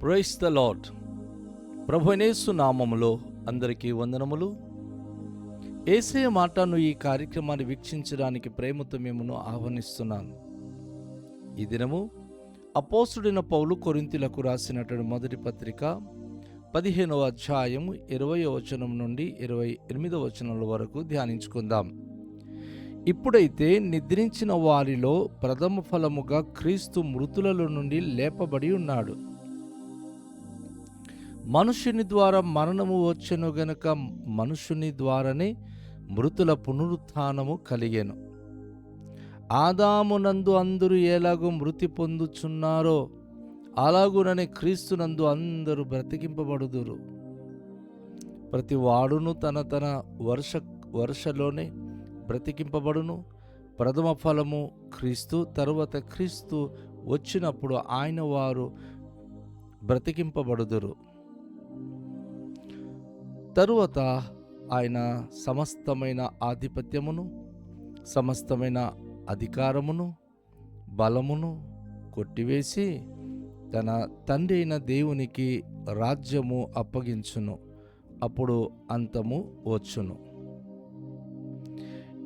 Praise the lord. ప్రభువైన యేసు నామములో అందరికీ వందనములు. యేసయ్య మాటను ఈ కార్యక్రమాన్ని వీక్షించడానికి ప్రేమతో మిమ్మును ఆహ్వానిస్తున్నాను. ఈ దినము అపోస్తుడైన పౌలు కొరింథీయులకు రాసినటువంటి మొదటి పత్రిక 15వ అధ్యాయము 20వ వచనం నుండి 28వ వచనం వరకు ధ్యానించుకుందాం. ఇప్పుడైతే నిద్రించిన వారిలో ప్రథమ ఫలముగా క్రీస్తు మృతులలో నుండి లేపబడి ఉన్నాడు. మనుషుని ద్వారా మరణము వచ్చెను గనుక మనుషుని ద్వారానే మృతుల పునరుత్థానము కలిగెను. ఆదామునందు అందరూ ఎలాగో మృతి పొందుచున్నారో అలాగుననే క్రీస్తునందు అందరూ బ్రతికింపబడుదురు. ప్రతి వాడును తన వరుసలోనే బ్రతికింపబడును. ప్రథమ ఫలము క్రీస్తు, తరువాత క్రీస్తు వచ్చినప్పుడు ఆయన వారు బ్రతికింపబడుదురు. తరువాత ఆయన సమస్తమైన ఆధిపత్యమును, సమస్తమైన అధికారమును, బలమును కొట్టివేసి తన తండ్రి అయిన దేవునికి రాజ్యము అప్పగించును. అప్పుడు అంతము వచ్చును.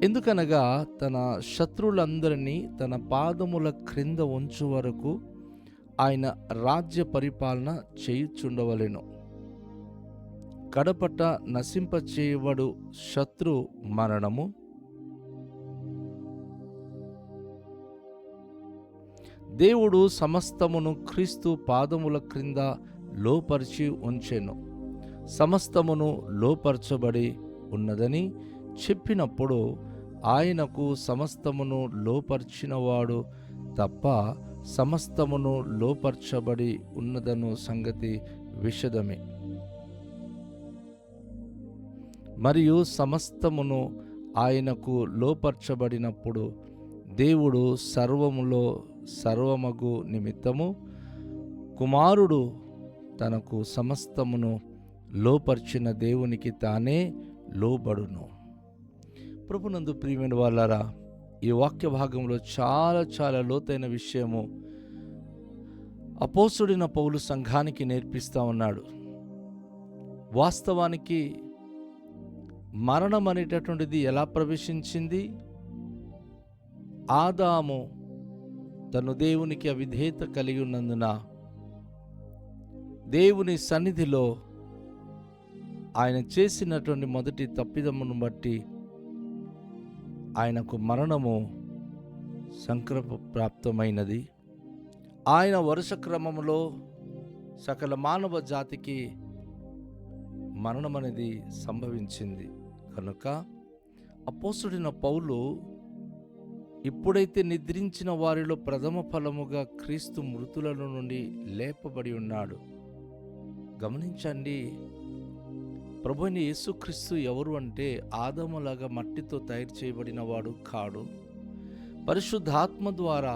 ఎందుకనగా తన శత్రువులందరినీ తన పాదముల క్రింద ఉంచు వరకు ఆయన రాజ్య పరిపాలన చేయుచుండవలెను. కడపట నశింపచేయబడు శత్రు మరణము, దేవుడు సమస్తమును క్రీస్తు పాదముల క్రింద లోపరిచి ఉంచెను. సమస్తమును లోపరచబడి ఉన్నదని చెప్పినప్పుడు ఆయనకు సమస్తమును లోపర్చినవాడు తప్ప సమస్తమును లోపర్చబడి ఉన్నదను సంగతి విషదమే. మరియు సమస్తమును ఆయనకు లోపర్చబడినప్పుడు దేవుడు సర్వములో సర్వమగు నిమిత్తము కుమారుడు తనకు సమస్తమును లోపర్చిన దేవునికి తానే లోబడును. ప్రభునందు ప్రియమైన వాళ్ళారా, ఈ వాక్య భాగంలో చాలా లోతైన విషయము అపోస్తుడైన పౌలు సంఘానికి నేర్పిస్తూ ఉన్నాడు. వాస్తవానికి మరణం అనేటటువంటిది ఎలా ప్రవేశించింది? ఆదాము తను దేవునికి అవిధేయత కలిగి ఉన్నందున దేవుని సన్నిధిలో ఆయన చేసినటువంటి మొదటి తప్పిదమును బట్టి ఆయనకు మరణము సంక్రమప్రాప్తమైనది. ఆయన వరుస క్రమంలో సకల మానవ జాతికి మరణం అనేది సంభవించింది. కనుక అపోస్తుడైన పౌలు ఇప్పుడైతే నిద్రించిన వారిలో ప్రథమ ఫలముగా క్రీస్తు మృతుల నుండి లేపబడి ఉన్నాడు. గమనించండి, ప్రభువైన యేసుక్రీస్తు ఎవరు అంటే ఆదాములాగా మట్టితో తయారు చేయబడిన వాడు కాడు. పరిశుద్ధాత్మ ద్వారా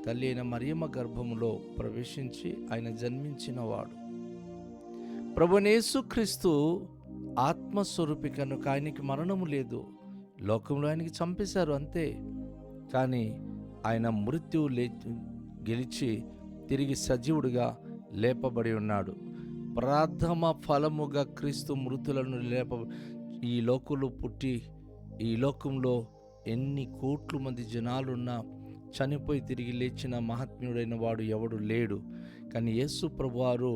తల్లి అయిన మరియమ్మ గర్భములో ప్రవేశించి ఆయన జన్మించినవాడు. ప్రభువైన యేసుక్రీస్తు ఆత్మస్వరూపి కనుక ఆయనకి మరణము లేదు. లోకంలో ఆయనకి చంపేశారు అంతే. కానీ ఆయన మృత్యువు గెలిచి తిరిగి సజీవుడిగా లేపబడి ఉన్నాడు. ప్రథమ ఫలముగా క్రీస్తు మృతులను ఈ లోకంలో పుట్టి ఈ లోకంలో ఎన్ని కోట్ల మంది జనాలున్నా చనిపోయి తిరిగి లేచిన మహాత్మ్యుడైన వాడు ఎవడు లేడు. కానీ యేసు ప్రభువారు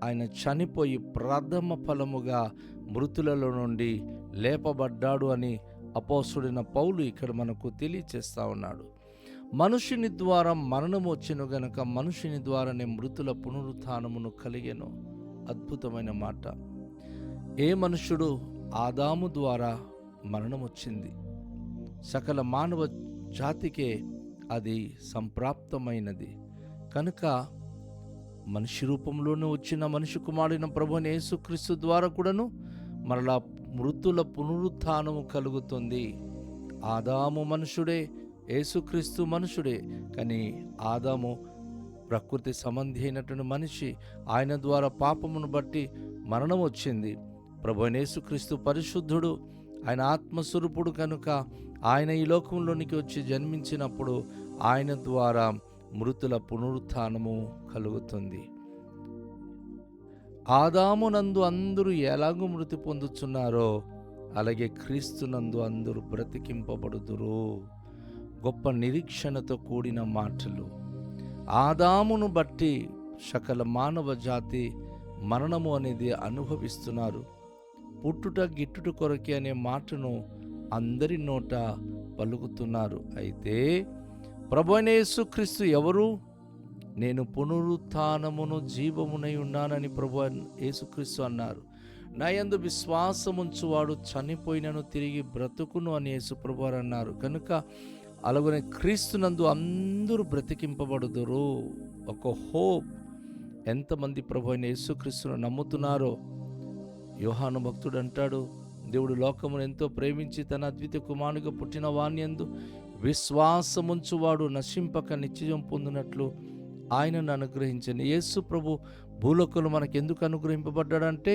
ఆయన చనిపోయి ప్రథమ ఫలముగా మృతులలో నుండి లేపబడ్డాడు అని అపోస్తుడైన పౌలు ఇక్కడ మనకు తెలియచేస్తా ఉన్నాడు. మనుషుని ద్వారా మరణము వచ్చెను గనక మనుషుని ద్వారానే మృతుల పునరుత్థానమును కలిగెను. అద్భుతమైన మాట. ఏ మనుషుడు? ఆదాము ద్వారా మరణం వచ్చింది. సకల మానవ జాతికే అది సంప్రాప్తమైనది. కనుక మనిషి రూపంలోనే వచ్చిన మనిషి కుమారుడైన ప్రభువైన యేసుక్రీస్తు ద్వారా కూడాను మరలా మృతుల పునరుత్థానము కలుగుతుంది. ఆదాము మనుషుడే, యేసుక్రీస్తు మనుషుడే. కానీ ఆదాము ప్రకృతి సంబంధి అయినటువంటి మనిషి. ఆయన ద్వారా పాపమును బట్టి మరణం వచ్చింది. ప్రభువైన యేసుక్రీస్తు పరిశుద్ధుడు, ఆయన ఆత్మస్వరూపుడు కనుక ఆయన ఈ లోకంలోనికి వచ్చి జన్మించినప్పుడు ఆయన ద్వారా మృతుల పునరుత్థానము కలుగుతుంది. ఆదామునందు అందరూ ఎలాగూ మృతి పొందుచున్నారో అలాగే క్రీస్తునందు అందరూ బ్రతికింపబడుదురు. గొప్ప నిరీక్షణతో కూడిన మాటలు. ఆదామును బట్టి సకల మానవ జాతి మరణము అనేది అనుభవిస్తున్నారు. పుట్టుట గిట్టుట కొరకే అనే మాటను అందరి నోట పలుకుతున్నారు. అయితే ప్రభువైన యేసుక్రీస్తు ఎవరు? నేను పునరుత్థానమును జీవమునై ఉన్నానని ప్రభువైన యేసుక్రీస్తు అన్నారు. నా యందు విశ్వాసముంచువాడు చనిపోయినను తిరిగి బ్రతుకును అని యేసు ప్రభువారు అన్నారు. కనుక అలాగనే క్రీస్తునందు అందరూ బ్రతికింపబడుదురు. ఒక హోప్. ఎంతమంది ప్రభువైన యేసుక్రీస్తును నమ్ముతున్నారో? యోహాను భక్తుడు అంటాడు, దేవుడు లోకమును ఎంతో ప్రేమించి తన అద్వితీయ కుమారునిగా పుట్టిన వాని యందు విశ్వాసముంచువాడు నశింపక నిత్యజీవం పొందినట్లు ఆయనను అనుగ్రహించండి. యేసు ప్రభు భూలోకంలో మనకు ఎందుకు అనుగ్రహింపబడ్డాడంటే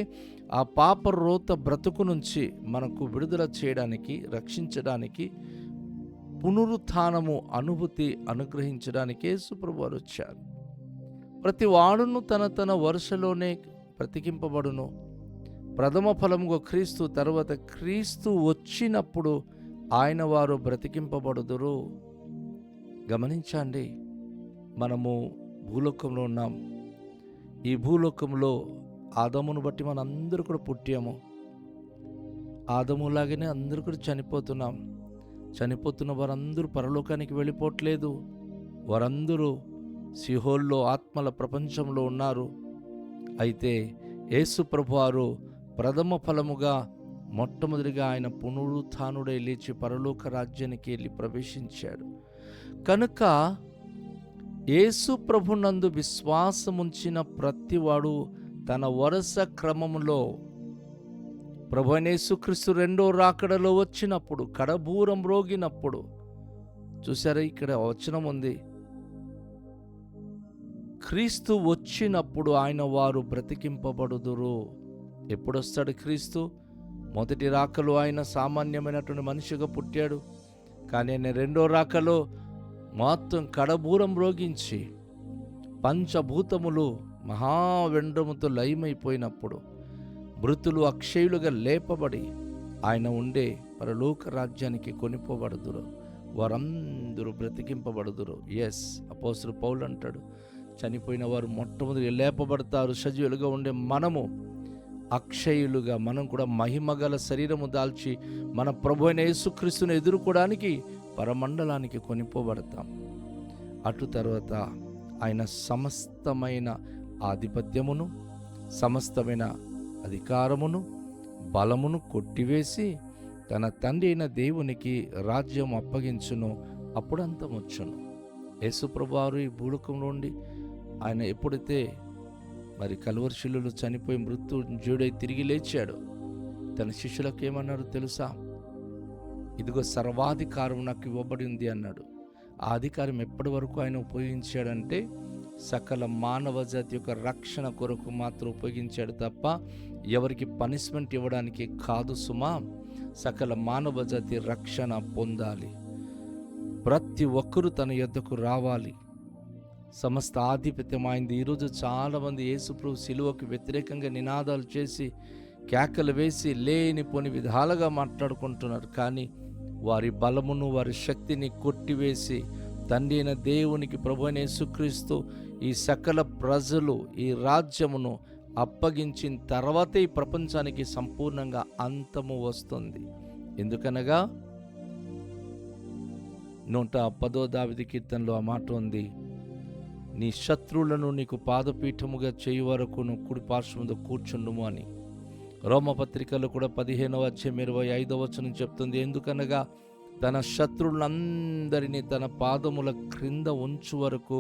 ఆ పాప రోత బ్రతుకు నుంచి మనకు విడుదల చేయడానికి, రక్షించడానికి, పునరుత్థానము అనుభూతి అనుగ్రహించడానికి యేసు ప్రభు వారు వచ్చారు. ప్రతి వాడును తన తన వరుసలోనే బ్రతికింపబడును. ప్రథమ ఫలముగా క్రీస్తు, తర్వాత క్రీస్తు వచ్చినప్పుడు ఆయన వారు బ్రతికింపబడుదురు. గమనించండి, మనము భూలోకంలో ఉన్నాం. ఈ భూలోకంలో ఆదామును బట్టి మన అందరూ కూడా పుట్టాము. ఆదాములాగానే అందరూ కూడా చనిపోతున్నాం. చనిపోతున్న వారందరూ పరలోకానికి వెళ్ళిపోవట్లేదు. వారందరూ సిహోల్లో ఆత్మల ప్రపంచంలో ఉన్నారు. అయితే యేసు ప్రభువారు ప్రథమ ఫలముగా మొట్టమొదటిగా ఆయన పునరుత్థానుడై లేచి పరలోక రాజ్యానికి వెళ్ళి ప్రవేశించాడు. కనుక యేసు ప్రభునందు విశ్వాసముంచిన ప్రతివాడు తన వరుస క్రమములో ప్రభువైన యేసుక్రీస్తు రెండో రాకడలో వచ్చినప్పుడు, కడబూరం రోగినప్పుడు, చూసారా ఇక్కడ వచనం ఉంది, క్రీస్తు వచ్చినప్పుడు ఆయన వారు బ్రతికింపబడుదురు. ఎప్పుడొస్తాడు క్రీస్తు? మొదటి రాకలో ఆయన సామాన్యమైనటువంటి మనిషిగా పుట్టాడు. కానీ ఆయన రెండో రాకలో మొత్తం కడబూరం రోగించి పంచభూతములు మహావెండ్రముతో లయమైపోయినప్పుడు మృతులు అక్షయులుగా లేపబడి ఆయన ఉండే పరలోక రాజ్యానికి కొనిపోబడుదురు. వారందరూ బ్రతికింపబడుదురు. ఎస్, అపోస్తలుడు పౌలు అంటాడు, చనిపోయిన వారు మొట్టమొదటి లేపబడతారు. సజీవులుగా ఉండే మనము అక్షయులుగా, మనం కూడా మహిమగల శరీరము దాల్చి మన ప్రభువైన యేసుక్రీస్తును ఎదుర్కోవడానికి పరమండలానికి కొనిపోబడతాం. అటు తర్వాత ఆయన సమస్తమైన ఆధిపత్యమును, సమస్తమైన అధికారమును, బలమును కొట్టివేసి తన తండ్రి అయిన దేవునికి రాజ్యం అప్పగించును. అప్పుడు అంతమొచ్చును. యేసు ప్రభువారు ఈ భూలోకంలో ఉండి ఆయన ఎప్పుడైతే మరి కలువరి శిలువలో చనిపోయి మృత్యుంజయుడై తిరిగి లేచాడు, తన శిష్యులకు ఏమన్నాడు తెలుసా? ఇదిగో సర్వాధికారం నాకు ఇవ్వబడి ఉంది అన్నాడు. ఆ అధికారం ఎప్పటి వరకు ఆయన ఉపయోగించాడంటే సకల మానవ జాతి యొక్క రక్షణ కొరకు మాత్రం ఉపయోగించాడు తప్ప ఎవరికి పనిష్మెంట్ ఇవ్వడానికి కాదు సుమా. సకల మానవ జాతి రక్షణ పొందాలి. ప్రతి ఒక్కరూ తన యొద్దకు రావాలి. సమస్త ఆధిపత్యం అయింది. ఈరోజు చాలామంది యేసుప్రభు శిలువకు వ్యతిరేకంగా నినాదాలు చేసి కేకలు వేసి లేనిపోని విధాలుగా మాట్లాడుకుంటున్నారు. కానీ వారి బలమును, వారి శక్తిని కొట్టివేసి తండ్రి అయిన దేవునికి, ప్రభువైన యేసుక్రీస్తు ఈ సకల ప్రజలు ఈ రాజ్యమును అప్పగించిన తర్వాతే ఈ ప్రపంచానికి సంపూర్ణంగా అంతము వస్తుంది. ఎందుకనగా 110వ దావీదు కీర్తనలో ఆ మాట ఉంది, నీ శత్రువులను నీకు పాదపీఠముగా చేయి వరకు నువ్వు కుడి పార్శ్వములో కూర్చుండుము అని. రోమపత్రికలో కూడా 15వ అధ్యాయం 25వ వచనం చెప్తుంది, ఎందుకనగా తన శత్రువులందరినీ తన పాదముల క్రింద ఉంచు వరకు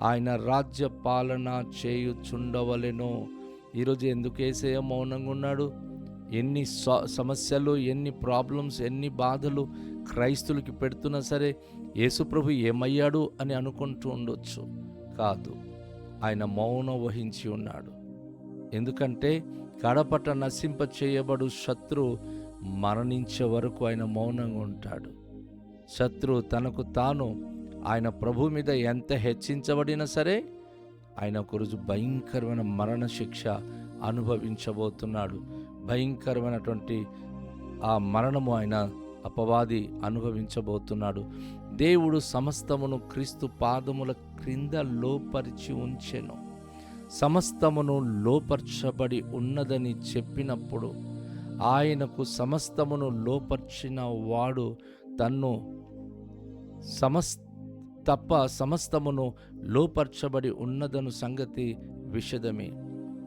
ఆయన రాజ్య పాలన చేయుచుండవలెను. ఈరోజు ఎందుకు యేసయ్య మౌనంగా ఉన్నాడు? ఎన్ని సమస్యలు, ఎన్ని ప్రాబ్లమ్స్, ఎన్ని బాధలు క్రైస్తువులకి పెడుతున్నా సరే యేసుప్రభు ఏమయ్యాడు అని అనుకుంటూ ఉండొచ్చు. కాదు, ఆయన మౌనం వహించి ఉన్నాడు. ఎందుకంటే కడపట నశింప చేయబడు శత్రువు మరణించే వరకు ఆయన మౌనంగా ఉంటాడు. శత్రువు తనకు తాను ఆయన ప్రభు మీద ఎంత హెచ్చించబడినా సరే ఆయన ఒకరోజు భయంకరమైన మరణ శిక్ష అనుభవించబోతున్నాడు. భయంకరమైనటువంటి ఆ మరణము ఆయన అపవాది అనుభవించబోతున్నాడు. దేవుడు సమస్తమును క్రీస్తు పాదముల క్రింద లోపరిచి ఉంచెను. సమస్తమును లోపర్చబడి ఉన్నదని చెప్పినప్పుడు ఆయనకు సమస్తమును లోపర్చిన వాడు తన్ను సమస్తమును లోపర్చబడి ఉన్నదను సంగతి విషదమే.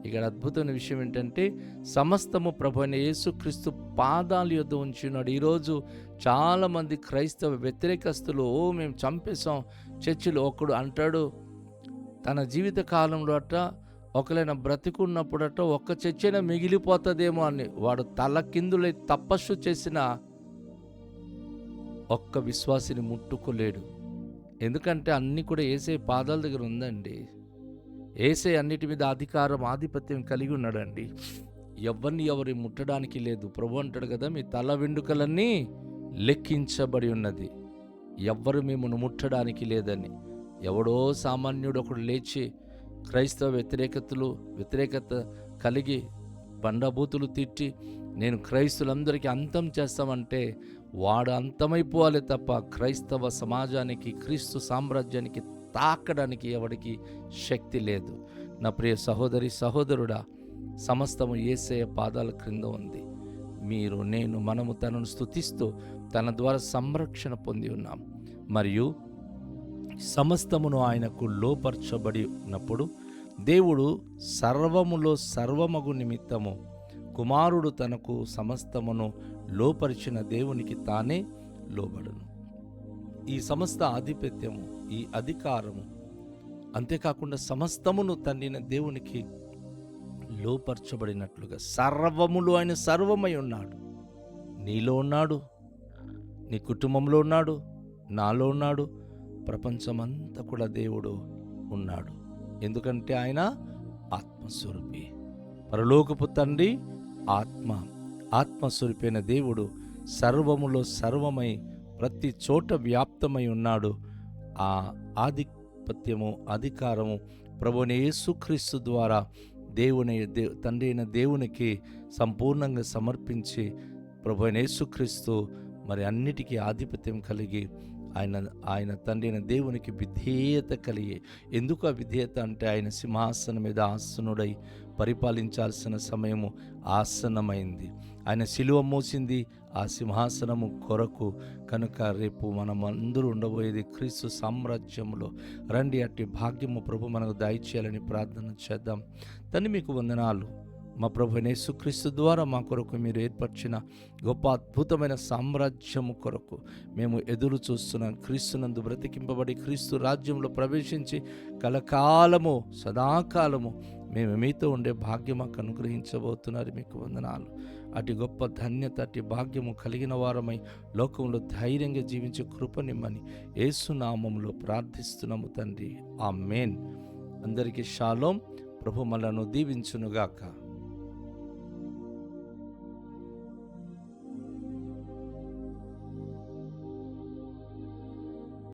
ఇక్కడ అద్భుతమైన విషయం ఏంటంటే సమస్తము ప్రభువైన యేసుక్రీస్తు పాదాల యొద్ద ఉంచున్నాడు. ఈరోజు చాలామంది క్రైస్తవ వ్యతిరేకస్తులు మేము చంపేశాం చర్చిలో. ఒకడు అంటాడు తన జీవిత కాలంలో ఒకలైనా బ్రతికున్నప్పుడట ఒక్క చర్చైనా మిగిలిపోతుందేమో అని వాడు తలకిందులై తపస్సు చేసిన ఒక్క విశ్వాసిని ముట్టుకోలేడు. ఎందుకంటే అన్నీ కూడా యేసయ్య పాదాల దగ్గర ఉందండి. యేసయ్య అన్నిటి మీద అధికారం ఆధిపత్యం కలిగి ఉన్నాడండి. ఎవరిని ముట్టడానికి లేదు. ప్రభు అంటాడు కదా, మీ తల వెండుకలన్నీ లెక్కించబడి ఉన్నది, ఎవ్వరు మిమ్మల్ని ముట్టడానికి లేదని. ఎవడో సామాన్యుడు ఒకడు లేచి క్రైస్తవ వ్యతిరేకత కలిగి బండబూతులు తిట్టి నేను క్రైస్తులందరికీ అంతం చేస్తామంటే వాడు అంతమైపోవాలి తప్ప క్రైస్తవ సమాజానికి క్రీస్తు సామ్రాజ్యానికి తాకడానికి ఎవడికి శక్తి లేదు. నా ప్రియ సహోదరి సహోదరుడా, సమస్తము యేసయ్య పాదాల క్రింద ఉంది. మీరు నేను మనము తనను స్తుతిస్తూ తన ద్వారా సంరక్షణ పొంది ఉన్నాం. మరియు సమస్తమును ఆయనకు లోపర్చబడి ఉన్నప్పుడు దేవుడు సర్వములో సర్వమగు నిమిత్తము కుమారుడు తనకు సమస్తమును లోపరిచిన దేవునికి తానే లోబడును. ఈ సమస్త ఆధిపత్యము, ఈ అధికారము, అంతేకాకుండా సమస్తమును తండ్రిన దేవునికి లోపరచబడినట్లుగా సర్వములు ఆయన సర్వమై ఉన్నాడు. నీలో ఉన్నాడు, నీ కుటుంబంలో ఉన్నాడు, నాలో ఉన్నాడు, ప్రపంచమంతా కూడా దేవుడు ఉన్నాడు. ఎందుకంటే ఆయన ఆత్మస్వరూపి. పరలోకపు తండ్రి ఆత్మస్వరూపైన దేవుడు సర్వములో సర్వమై ప్రతి చోట వ్యాప్తమై ఉన్నాడు. ఆ ఆధిపత్యము, అధికారము ప్రభువైన యేసుక్రీస్తు ద్వారా తండ్రి అయిన దేవునికి సంపూర్ణంగా సమర్పించి ప్రభువైన యేసుక్రీస్తు మరి అన్నిటికీ ఆధిపత్యం కలిగి ఆయన తండ్రి అయిన దేవునికి విధేయత కలిగి. ఎందుకు ఆ విధేయత అంటే ఆయన సింహాసనం మీద ఆసనుడై పరిపాలించాల్సిన సమయము ఆసన్నమైంది. ఆయన శిలువ మోసింది ఆ సింహాసనము కొరకు. కనుక రేపు మనం అందరూ ఉండబోయేది క్రీస్తు సామ్రాజ్యంలో. రండి, అట్టి భాగ్యము ప్రభు మనకు దయచేయాలని ప్రార్థన చేద్దాం. తండ్రి మీకు వందనాలు. మా ప్రభు యేసుక్రీస్తు ద్వారా మా కొరకు మీరు ఏర్పరిచిన గొప్ప అద్భుతమైన సామ్రాజ్యము కొరకు మేము ఎదురు చూస్తున్నాం. క్రీస్తునందు బ్రతికింపబడి క్రీస్తు రాజ్యంలో ప్రవేశించి కలకాలము సదాకాలము మేము మీతో ఉండే భాగ్యం మాకు అనుగ్రహించబోతున్నారు. మీకు వందనాలు. అటు గొప్ప ధన్యత, అటు భాగ్యము కలిగిన వారమై లోకంలో ధైర్యంగా జీవించే కృపనిమ్మని యేసు నామములో ప్రార్థిస్తున్నాము తండ్రి. ఆమేన్. అందరికీ షాలోం. ప్రభు మనలను దీవించునుగాక.